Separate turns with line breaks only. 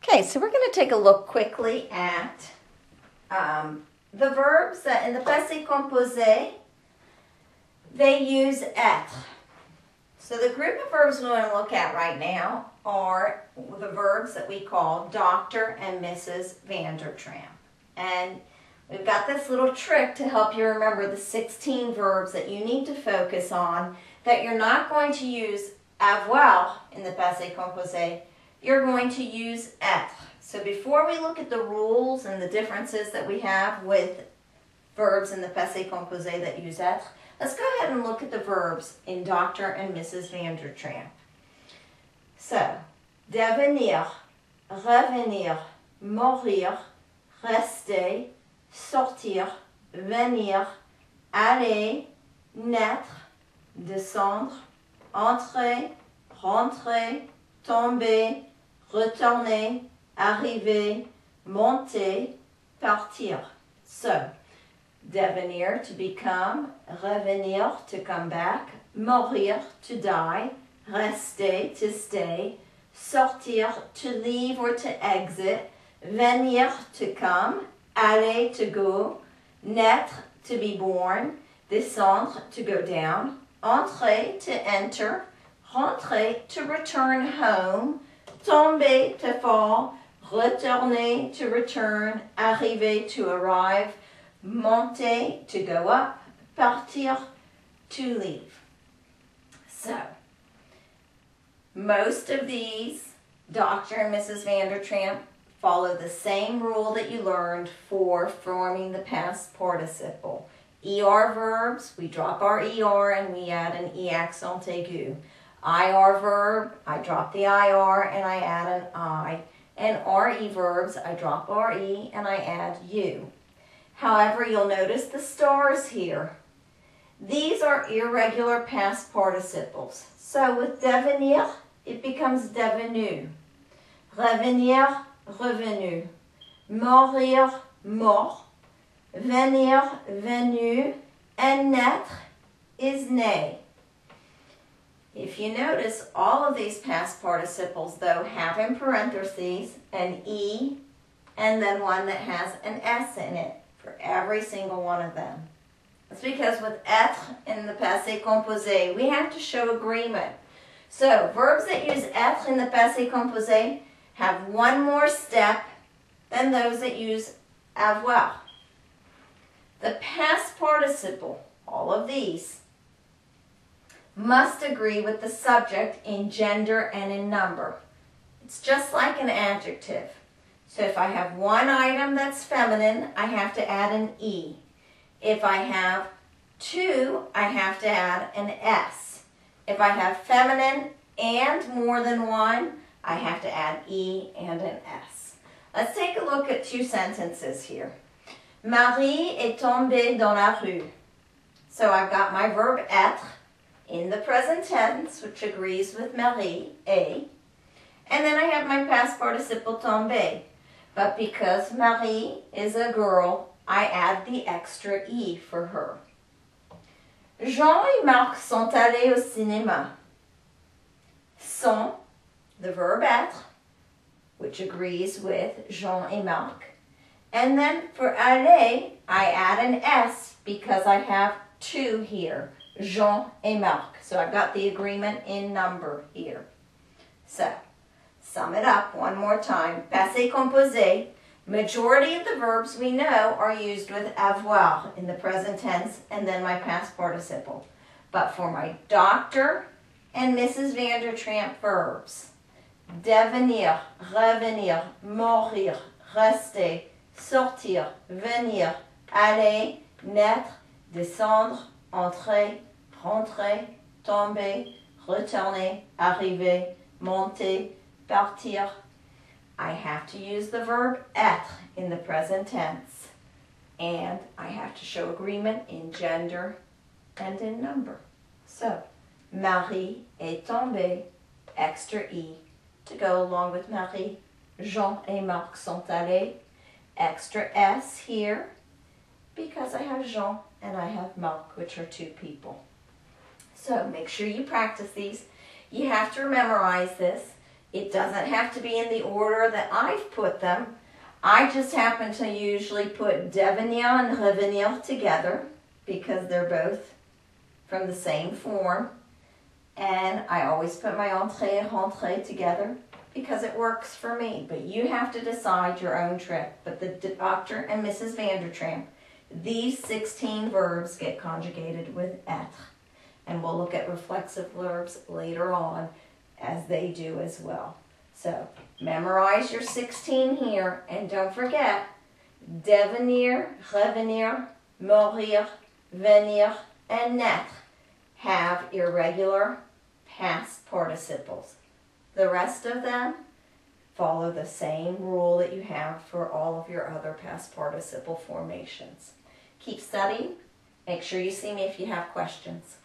Okay, so we're going to take a look quickly at the verbs that in the passé composé, they use être. So the group of verbs we want to look at right now are the verbs that we call Dr. and Mrs. Vandertramp. And we've got this little trick to help you remember the 16 verbs that you need to focus on, that you're not going to use avoir in the passé composé, you're going to use être. So before we look at the rules and the differences that we have with verbs in the passé composé that use être, let's go ahead and look at the verbs in Dr. and Mrs. Vandertramp. So, devenir, revenir, mourir, rester, sortir, venir, aller, naître, descendre, entrer, rentrer, tomber, retourner, arriver, monter, partir. So, devenir, to become, revenir, to come back, mourir, to die, rester, to stay, sortir, to leave or to exit, venir, to come, aller, to go, naître, to be born, descendre, to go down, entrer, to enter, rentrer, to return home, tomber, to fall, retourner, to return, arriver, to arrive, monter, to go up, partir, to leave. So, most of these, Dr. and Mrs. Vandertramp, follow the same rule that you learned for forming the past participle. ER verbs, we drop our ER and we add an E accent aigu. IR verb, I drop the IR and I add an I. And RE verbs, I drop RE and I add U. However, you'll notice the stars here. These are irregular past participles. So with devenir, it becomes devenu. Revenir, revenu. Mourir, mort. Venir, venu. And naître is né. If you notice, all of these past participles, though, have in parentheses an E and then one that has an S in it for every single one of them. That's because with être in the passé composé, we have to show agreement. So, verbs that use être in the passé composé have one more step than those that use avoir. The past participle, all of these, must agree with the subject in gender and in number. It's just like an adjective. So if I have one item that's feminine, I have to add an E. If I have two, I have to add an S. If I have feminine and more than one, I have to add E and an S. Let's take a look at two sentences here. Marie est tombée dans la rue. So I've got my verb être in the present tense, which agrees with Marie, A. And then I have my past participle tomber. But because Marie is a girl, I add the extra E for her. Jean et Marc sont allés au cinéma. Sont, the verb être, which agrees with Jean et Marc. And then for aller, I add an S because I have two here. Jean et Marc. So I've got the agreement in number here. So, sum it up one more time. Passé composé, majority of the verbs we know are used with avoir in the present tense and then my past participle. But for my Dr. and Mrs. Vandertramp verbs, devenir, revenir, mourir, rester, sortir, venir, aller, naître, descendre, entrer, rentrer, tomber, retourner, arriver, monter, partir. I have to use the verb être in the present tense. And I have to show agreement in gender and in number. So, Marie est tombée, extra E, to go along with Marie. Jean et Marc sont allés, extra S here, because I have Jean and I have Marc, which are two people. So make sure you practice these. You have to memorize this. It doesn't have to be in the order that I've put them. I just happen to usually put devenir and revenir together because they're both from the same form. And I always put my entrée and rentrée together because it works for me. But you have to decide your own trick. But the Dr. and Mrs. Vandertramp, these 16 verbs get conjugated with être. And we'll look at reflexive verbs later on as they do as well. So memorize your 16 here, and don't forget, devenir, revenir, mourir, venir, and naître have irregular past participles. The rest of them follow the same rule that you have for all of your other past participle formations. Keep studying. Make sure you see me if you have questions.